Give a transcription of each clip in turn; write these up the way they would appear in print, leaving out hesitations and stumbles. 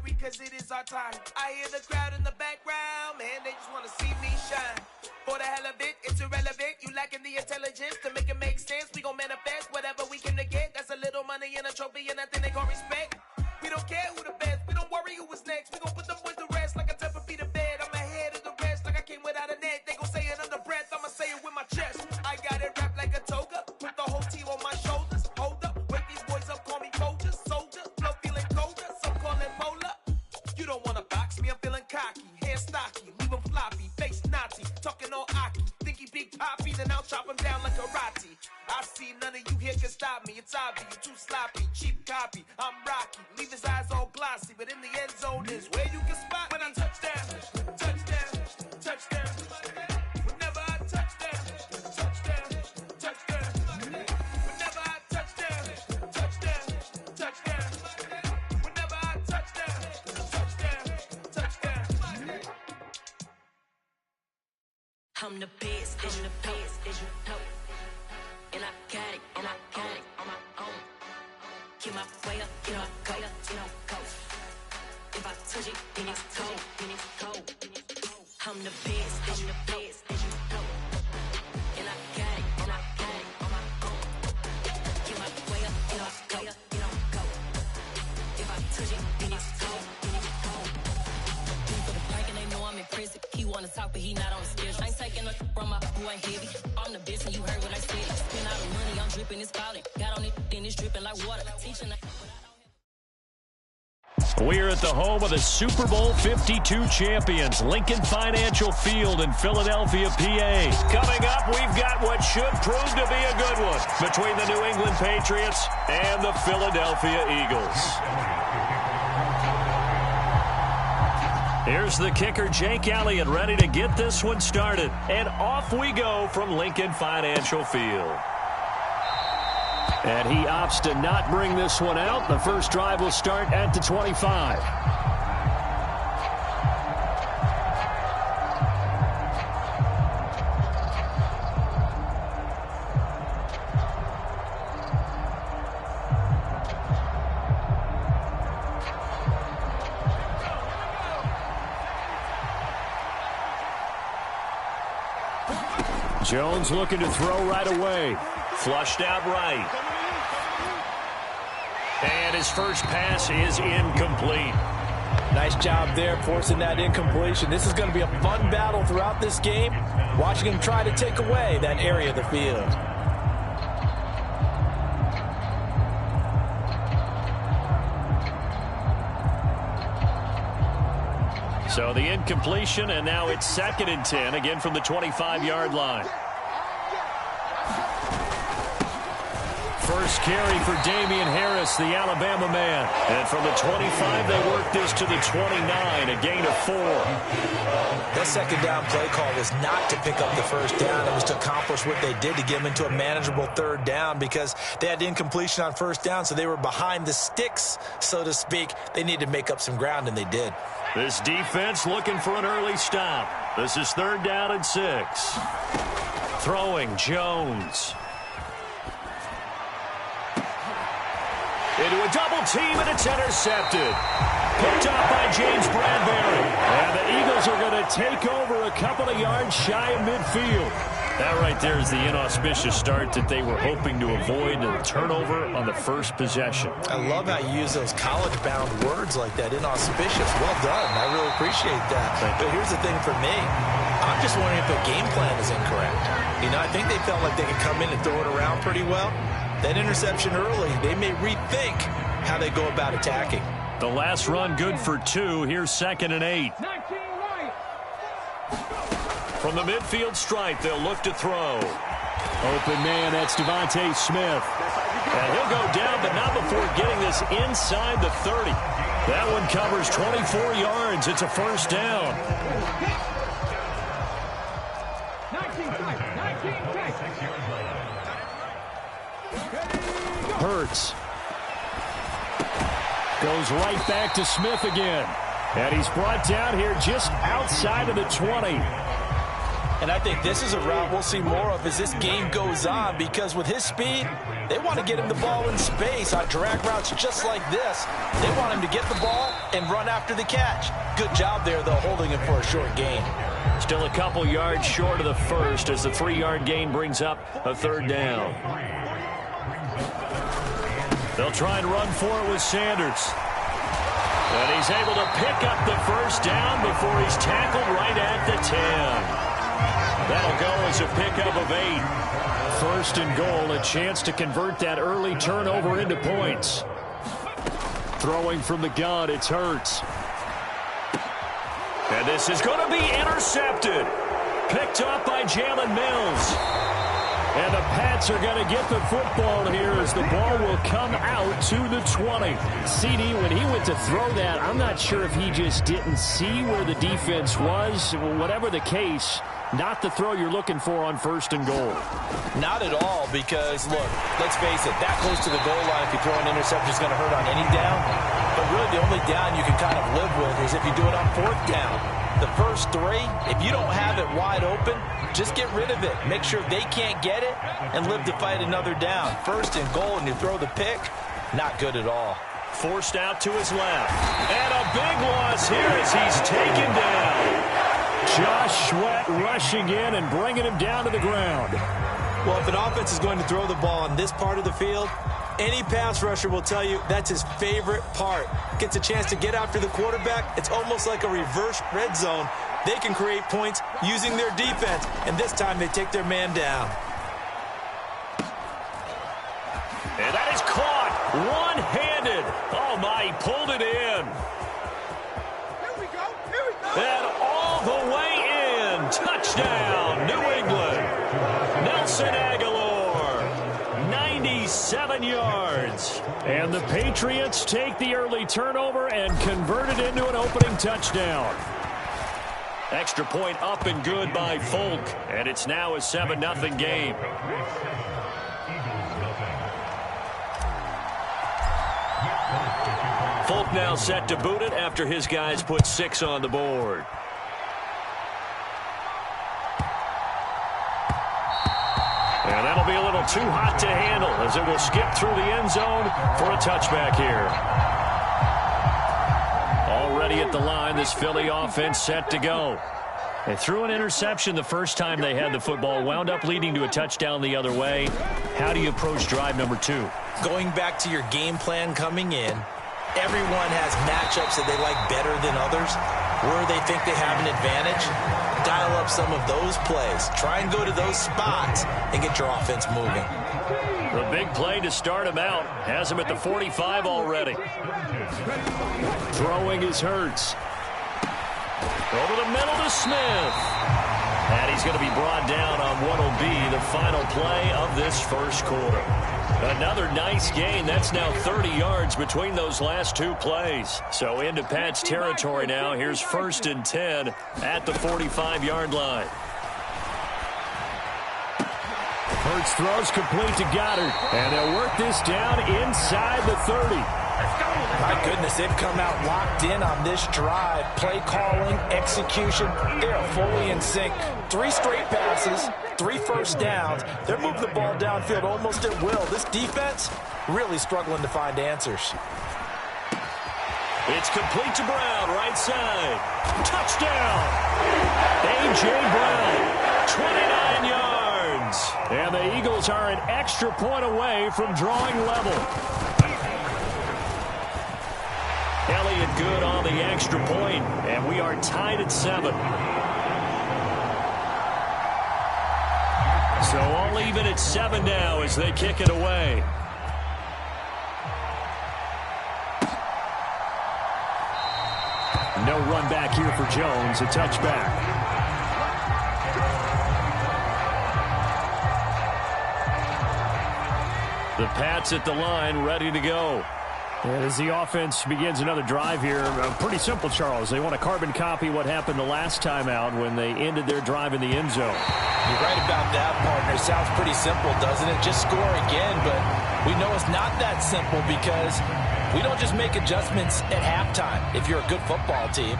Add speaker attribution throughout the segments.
Speaker 1: hurry, cause it is our time. I hear the crowd in the background, man, they just wanna see me shine. For the hell of it, it's irrelevant. You lacking the intelligence to make it make sense. We gon' manifest whatever we came to get. That's a little money and a trophy and nothing they gon' respect. We don't care who the best, we don't worry who was next. We gon' put them boys to rest like a temper feet of bed. I'm ahead of the rest like I came without a net. They gon' say it under breath, I'ma say it with my chest. I got it wrapped like a toga, put the whole team on my shoulders. Hold up, wake these boys up, call me Folger, soldier. Flow feeling colder, some call it polar. You don't wanna box me, I'm feeling cocky. Hair stocky, leave him floppy, face naughty. Talking all aki, think he big poppy, then I'll chop him down like karate. I see none of you here can stop me. It's obvious, you too sloppy, cheap copy. I'm Rocky, leave his eyes all glossy, but in the end zone is where you can spot when I touchdown, touchdown, touchdown. Whenever I touchdown, touchdown, touchdown. Whenever I touchdown, touchdown, touchdown. Whenever I touchdown, touchdown, touchdown.
Speaker 2: I'm the best, I'm the best, as you know. And I got it, on my own. Get my way up, get my go, go. If I touch it, then it's cold, I'm the best, as you know. And I got it, on my own. Get my way up, get my go. If I touch it, then it's cold, For the park and they know I'm in prison. He wanna talk, but he not on the schedule. I ain't taking no from my boy heavy. I'm the best, and you heard what I said. Spend all the money, I'm dripping, it's falling. Got on it, then it's dripping like water. Teaching.
Speaker 3: We're at the home of the Super Bowl 52 champions, Lincoln Financial Field in Philadelphia, PA. Coming up, we've got what should prove to be a good one between the New England Patriots and the Philadelphia Eagles. Here's the kicker, Jake Elliott, ready to get this one started. And off we go from Lincoln Financial Field. And he opts to not bring this one out. The first drive will start at the 25. Jones looking to throw right away. Flushed out right. And his first pass is incomplete.
Speaker 4: Nice job there forcing that incompletion. This is going to be a fun battle throughout this game. Watching him try to take away that area of the field.
Speaker 3: So the incompletion, and now it's 2nd and 10, again from the 25-yard line. First carry for Damian Harris, the Alabama man. And from the 25, they work this to the 29, a gain of 4.
Speaker 4: That second down play call was not to pick up the first down. It was to accomplish what they did to get them into a manageable 3rd down because they had incompletion on 1st down, so they were behind the sticks, so to speak. They needed to make up some ground, and they did.
Speaker 3: This defense looking for an early stop. This is 3rd down and 6. Throwing Jones. Into a double team, and it's intercepted. Picked off by James Bradbury. And the Eagles are going to take over a couple of yards shy of midfield. That right there is the inauspicious start that they were hoping to avoid, a turnover on the first possession.
Speaker 4: I love how you use those college-bound words like that, inauspicious. Well done. I really appreciate that. But here's the thing for me. I'm just wondering if their game plan is incorrect. You know, I think they felt like they could come in and throw it around pretty well. That interception early, they may rethink how they go about attacking.
Speaker 3: The last run good for 2. Here's 2nd and 8. From the midfield stripe, they'll look to throw. Open man, that's Devontae Smith. And he'll go down, but not before getting this inside the 30. That one covers 24 yards. It's a first down. Hurts. Goes right back to Smith again. And he's brought down here just outside of the 20.
Speaker 4: And I think this is a route we'll see more of as this game goes on, because with his speed, they want to get him the ball in space on drag routes just like this. They want him to get the ball and run after the catch. Good job there, though, holding him for a short gain.
Speaker 3: Still a couple yards short of the first as the 3-yard gain brings up a third down. They'll try and run for it with Sanders. And he's able to pick up the first down before he's tackled right at the 10. That'll go as a pickup of 8. First and goal, a chance to convert that early turnover into points. Throwing from the gun, it's Hurts. And this is going to be intercepted. Picked up by Jalen Mills. And the Pats are going to get the football here as the ball will come out to the 20. CD, when he went to throw that, I'm not sure if he just didn't see where the defense was. Whatever the case, not the throw you're looking for on first and goal.
Speaker 4: Not at all, because, look, let's face it, that close to the goal line, if you throw an interception, is going to hurt on any down. But really the only down you can kind of live with is if you do it on fourth down. The first 3, if you don't have it wide open, just get rid of it. Make sure they can't get it and live to fight another down. First and goal, and you throw the pick, not good at all.
Speaker 3: Forced out to his left. And a big loss here as he's taken down. Josh Sweat rushing in and bringing him down to the ground.
Speaker 4: Well, if an offense is going to throw the ball on this part of the field, any pass rusher will tell you that's his favorite part. Gets a chance to get after the quarterback. It's almost like a reverse red zone. They can create points using their defense, and this time they take their man down.
Speaker 3: And that is caught one-handed. Oh, my, he pulled it in.
Speaker 5: Here we go.
Speaker 3: And all the way in. Touchdown, New England. Nelson Aguilar, 97 yards. And the Patriots take the early turnover and convert it into an opening touchdown. Extra point up and good by Folk. And it's now a 7-0 game. Folk now set to boot it after his guys put 6 on the board. And that'll be a little too hot to handle as it will skip through the end zone for a touchback here. Already at the line, this Philly offense set to go. They threw an interception the first time they had the football, wound up leading to a touchdown the other way. How do you approach drive number 2?
Speaker 4: Going back to your game plan coming in, everyone has matchups that they like better than others. Where they think they have an advantage, dial up some of those plays. Try and go to those spots and get your offense moving.
Speaker 3: The big play to start him out has him at the 45 already. Throwing is Hurts. Over the middle to Smith. And he's going to be brought down on what will be the final play of this first quarter. Another nice gain. That's now 30 yards between those last 2 plays. So into Pat's territory now. Here's 1st and 10 at the 45-yard line. Hurts throws complete to Goddard. And they'll work this down inside the 30.
Speaker 4: My goodness, they've come out locked in on this drive. Play calling, execution, they are fully in sync. 3 straight passes, 3 first downs. They're moving the ball downfield almost at will. This defense really struggling to find answers.
Speaker 3: It's complete to Brown, right side. Touchdown! A.J. Brown, 29 yards. And the Eagles are an extra point away from drawing level. Elliott good on the extra point, and we are tied at 7. So all even at 7 now as they kick it away. No run back here for Jones, a touchback. The Pats at the line, ready to go. As the offense begins another drive here, pretty simple, Charles. They want to carbon copy what happened the last time out when they ended their drive in the end zone.
Speaker 4: You're right about that, partner. Sounds pretty simple, doesn't it? Just score again, but we know it's not that simple because we don't just make adjustments at halftime if you're a good football team.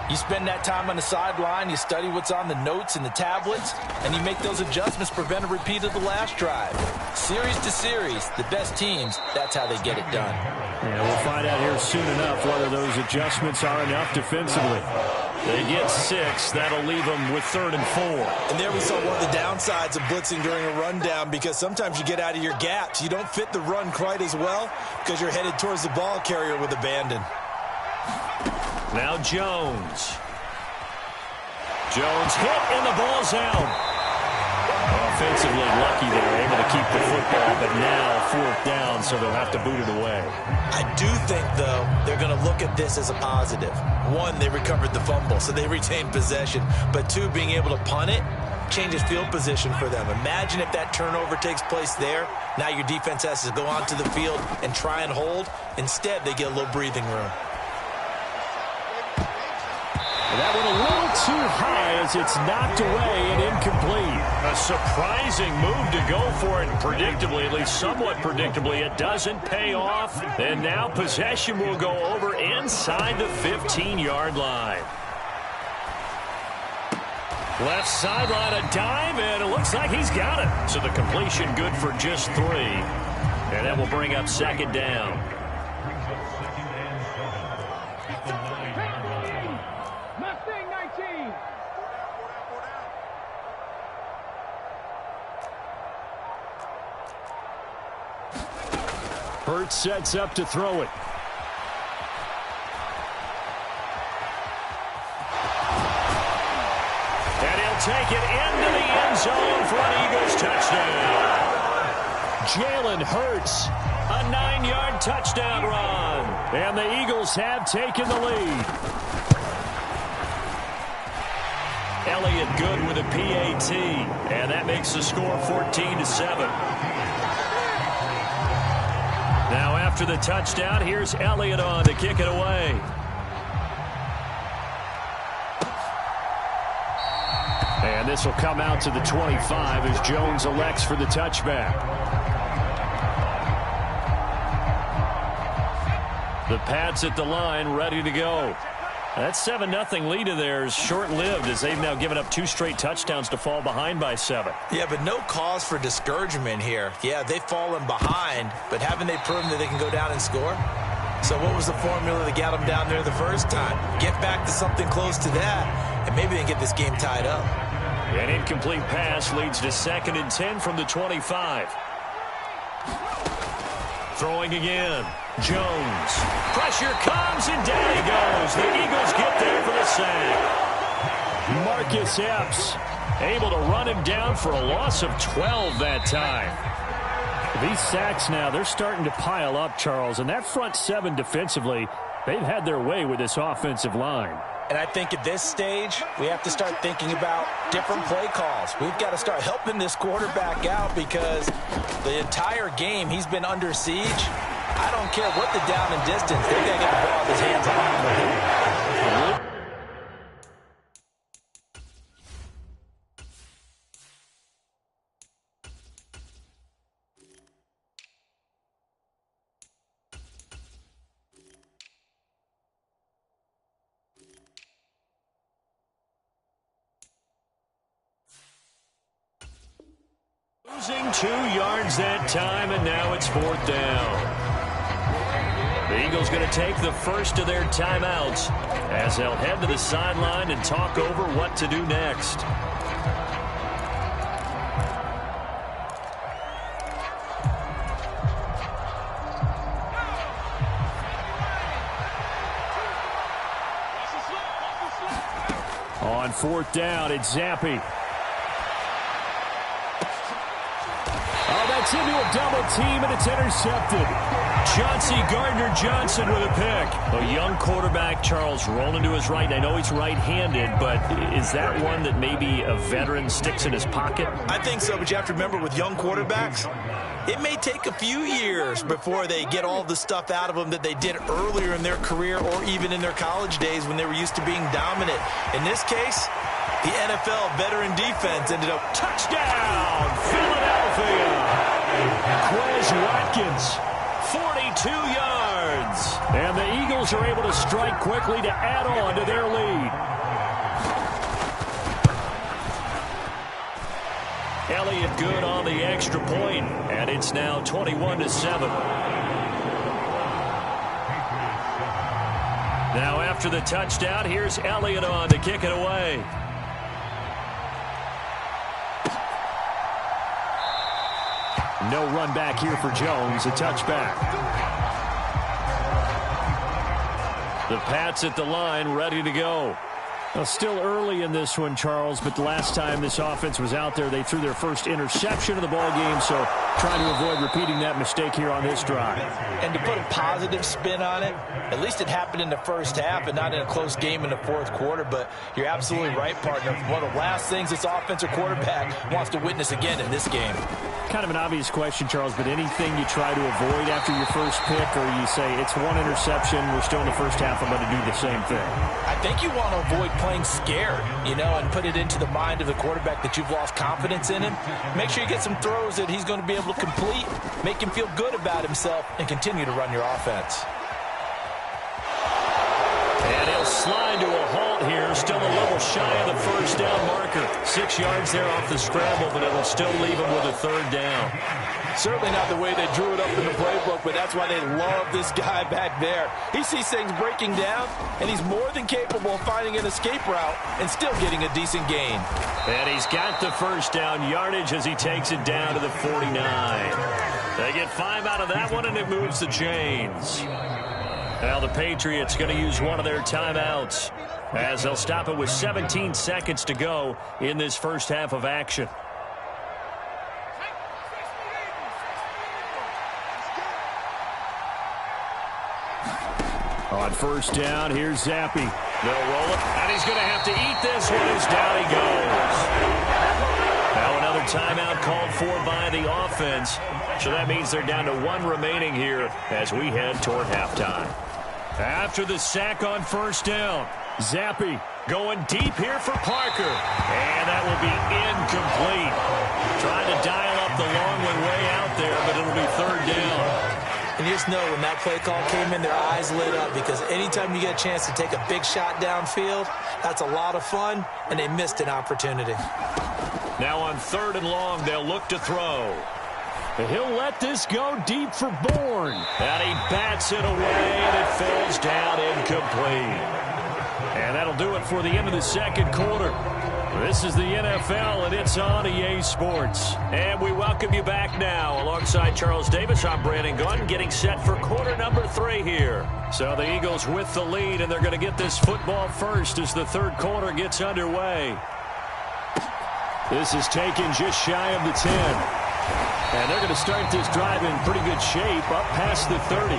Speaker 4: You spend that time on the sideline, you study what's on the notes and the tablets, and you make those adjustments, prevent a repeat of the last drive. Series to series, the best teams, that's how they get it done.
Speaker 3: Yeah, we'll find out here soon enough whether those adjustments are enough defensively. They get 6. That'll leave them with 3rd and 4.
Speaker 4: And there we saw one of the downsides of blitzing during a rundown, because sometimes you get out of your gaps. You don't fit the run quite as well because you're headed towards the ball carrier with abandon.
Speaker 3: Now Jones. Jones hit and the ball's out. Offensively lucky they're able to keep the football, but now 4th down, so they'll have to boot it away.
Speaker 4: I do think, though, they're going to look at this as a positive. 1, they recovered the fumble, so they retained possession. But 2, being able to punt it changes field position for them. Imagine if that turnover takes place there. Now your defense has to go onto the field and try and hold. Instead, they get a little breathing room.
Speaker 3: That one a little too high as it's knocked away and incomplete. A surprising move to go for it, and predictably, at least somewhat predictably, it doesn't pay off. And now possession will go over inside the 15-yard line. Left sideline, a dive, and it looks like he's got it. So the completion good for just 3. And that will bring up 2nd down. Hurts sets up to throw it. And he'll take it into the end zone for an Eagles touchdown. Jalen Hurts, a 9-yard touchdown run. And the Eagles have taken the lead. Elliott good with a PAT. And that makes the score 14-7. Now after the touchdown, here's Elliott on to kick it away. And this will come out to the 25 as Jones elects for the touchback. The Pats at the line, ready to go. That 7-0 lead of theirs short-lived as they've now given up 2 straight touchdowns to fall behind by 7.
Speaker 4: Yeah, but no cause for discouragement here. Yeah, they've fallen behind, but haven't they proven that they can go down and score? So what was the formula that got them down there the first time? Get back to something close to that, and maybe they can get this game tied up.
Speaker 3: An incomplete pass leads to 2nd and 10 from the 25. Throwing again. Jones. Pressure comes, and down he goes. The Eagles get there for the sack. Marcus Epps able to run him down for a loss of 12 that time. These sacks now, they're starting to pile up, Charles. And that front 7 defensively, they've had their way with this offensive line.
Speaker 4: And I think at this stage, we have to start thinking about different play calls. We've got to start helping this quarterback out because the entire game he's been under siege. I don't care what the down and distance. They've got to get the ball in his hands a lot more.
Speaker 3: Losing 2 yards that time, and now it's 4th down. The Eagles going to take the first of their timeouts as they'll head to the sideline and talk over what to do next. On 4th down, it's Zappi. That's into a double team, and it's intercepted. Chauncey Gardner-Johnson with a pick. A young quarterback, Charles, rolling to his right. I know he's right-handed, but is that one that maybe a veteran sticks in his pocket?
Speaker 4: I think so, but you have to remember with young quarterbacks, it may take a few years before they get all the stuff out of them that they did earlier in their career or even in their college days when they were used to being dominant. In this case, the NFL veteran defense ended up touchdown, Philadelphia.
Speaker 3: Quez Watkins 42 yards. And the Eagles are able to strike quickly to add on to their lead. Elliott good on the extra point, and it's now 21-7. Now after the touchdown, here's Elliott on to kick it away. No run back here for Jones, a touchback. The Pats at the line, ready to go. Well, still early in this one, Charles, but the last time this offense was out there, they threw their first interception of the ball game, so trying to avoid repeating that mistake here on this drive.
Speaker 4: And to put a positive spin on it, at least it happened in the first half and not in a close game in the fourth quarter, but you're absolutely right, partner. One of the last things this offensive quarterback wants to witness again in this game.
Speaker 3: Kind of an obvious question, Charles, but anything you try to avoid after your first pick, or you say it's one interception, we're still in the first half, I'm going to do the same thing?
Speaker 4: I think you want to avoid playing scared, and put it into the mind of the quarterback that you've lost confidence in him. Make sure you get some throws that he's going to be able to complete, make him feel good about himself, and continue to run your offense.
Speaker 3: And he'll slide to a halt here, still a little shy of the first down marker. 6 yards there off the scramble, but it'll still leave him with a third down.
Speaker 4: Certainly not the way they drew it up in the playbook, but that's why they love this guy back there. He sees things breaking down, and he's more than capable of finding an escape route and still getting a decent gain.
Speaker 3: And he's got the first down yardage as he takes it down to the 49. They get 5 out of that one, and it moves the chains. Now the Patriots going to use one of their timeouts as they'll stop it with 17 seconds to go in this first half of action. On first down, here's Zappe. They'll roll it, and he's going to have to eat this one as down he goes. Now another timeout called for by the offense. So that means they're down to 1 remaining here as we head toward halftime. After the sack on first down, Zappe going deep here for Parker. And that will be incomplete. Trying to dial up the long one way out there, but it'll be third down.
Speaker 4: And you just know when that play call came in, their eyes lit up, because anytime you get a chance to take a big shot downfield, that's a lot of fun, and they missed an opportunity.
Speaker 3: Now on third and long, they'll look to throw. He'll let this go deep for Bourne. And he bats it away, and it falls down incomplete. And that'll do it for the end of the second quarter. This is the NFL, and it's on EA Sports. And we welcome you back now. Alongside Charles Davis, I'm Brandon Gunn, getting set for quarter number 3 here. So the Eagles with the lead, and they're going to get this football first as the third quarter gets underway. This is taken just shy of the 10. And they're going to start this drive in pretty good shape, up past the 30.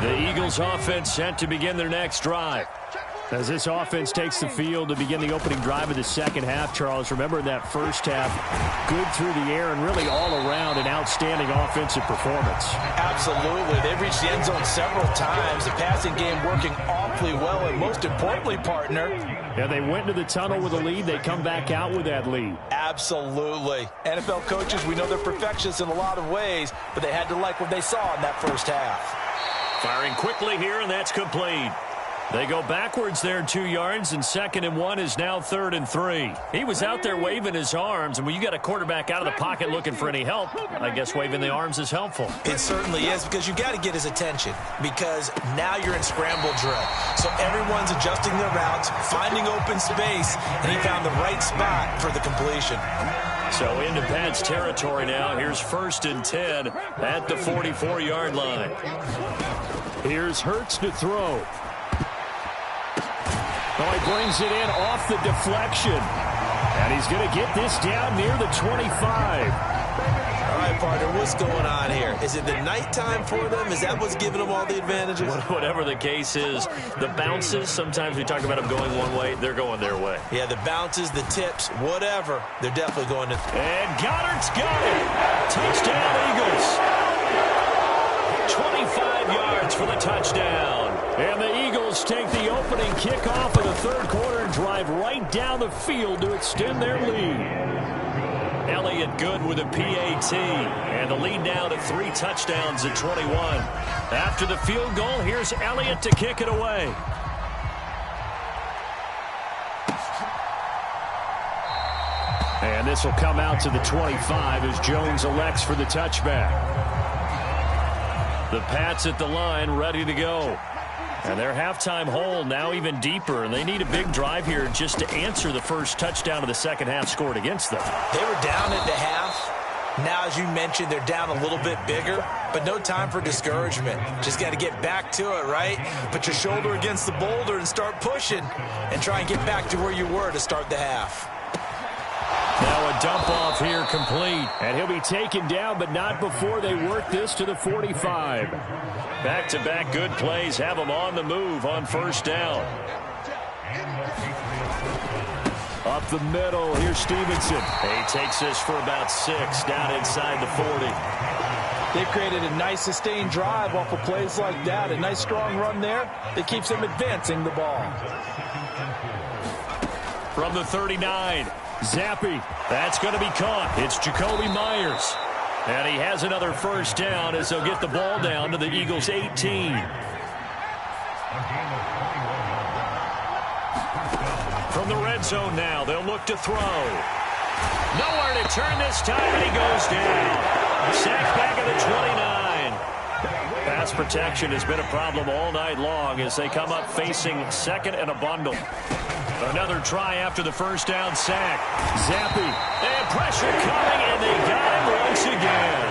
Speaker 3: The Eagles offense set to begin their next drive. As this offense takes the field to begin the opening drive of the second half, Charles, remember that first half, good through the air and really all around an outstanding offensive performance.
Speaker 4: Absolutely. They've reached the end zone several times. The passing game working awfully well, and most importantly, partner.
Speaker 3: Yeah, they went to the tunnel with a lead. They come back out with that lead.
Speaker 4: Absolutely. NFL coaches, we know they're perfectionists in a lot of ways, but they had to like what they saw in that first half.
Speaker 3: Firing quickly here, and that's complete. They go backwards there 2 yards, and 2nd and 1 is now 3rd and 3. He was out there waving his arms, and when you got a quarterback out of the pocket looking for any help, I guess waving the arms is helpful.
Speaker 4: It certainly is, because you got to get his attention, because now you're in scramble drill. So everyone's adjusting their routes, finding open space, and he found the right spot for the completion.
Speaker 3: So into Pat's territory now. Here's 1st and 10 at the 44-yard line. Here's Hurts to throw. Oh, he brings it in off the deflection. And he's going to get this down near the 25.
Speaker 4: All right, partner, what's going on here? Is it the nighttime for them? Is that what's giving them all the advantages?
Speaker 3: Whatever the case is, the bounces, sometimes we talk about them going one way, they're going their way.
Speaker 4: Yeah, the bounces, the tips, whatever, they're definitely going to.
Speaker 3: And Goddard's got it. Touchdown, Eagles. 25 yards for the touchdown. And the Eagles take the opening kickoff of the third quarter and drive right down the field to extend their lead. Elliott good with a PAT. And the lead now to 3 touchdowns at 21. After the field goal, here's Elliott to kick it away. And this will come out to the 25 as Jones elects for the touchback. The Pats at the line ready to go. And their halftime hole now even deeper, and they need a big drive here just to answer the first touchdown of the second half scored against them.
Speaker 4: They were down at the half. Now, as you mentioned, they're down a little bit bigger, but no time for discouragement. Just got to get back to it, right? Put your shoulder against the boulder and start pushing and try and get back to where you were to start the half.
Speaker 3: Now a dump off here complete. And he'll be taken down, but not before they work this to the 45. Back-to-back good plays have them on the move on first down. Up the middle, here's Stevenson. He takes this for about 6 down inside the 40.
Speaker 6: They've created a nice sustained drive off of plays like that. A nice strong run there that keeps them advancing the ball.
Speaker 3: From the 39, Zappi. That's going to be caught. It's Jacoby Myers. And he has another first down as they'll get the ball down to the Eagles' 18. From the red zone now, they'll look to throw. Nowhere to turn this time, and he goes down. Sacked back at the 29. Pass protection has been a problem all night long as they come up facing second and a bundle. Another try after the first down sack. Zappi. And pressure coming, and they got him once again.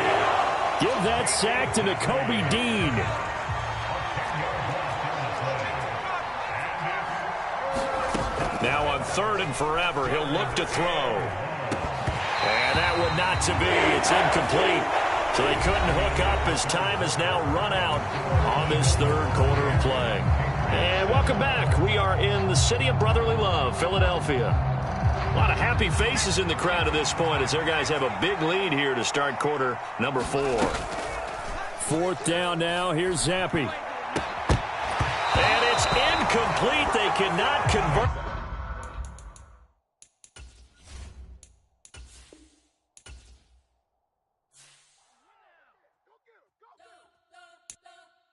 Speaker 3: Give that sack to Nakobe Dean. Now on 3rd and forever, he'll look to throw. And that would not to be. It's incomplete. So they couldn't hook up as time has now run out on this 3rd quarter of play. And welcome back. We are in the city of brotherly love, Philadelphia. A lot of happy faces in the crowd at this point as their guys have a big lead here to start quarter number 4. 4th down now. Here's Zappi. And it's incomplete. They cannot convert.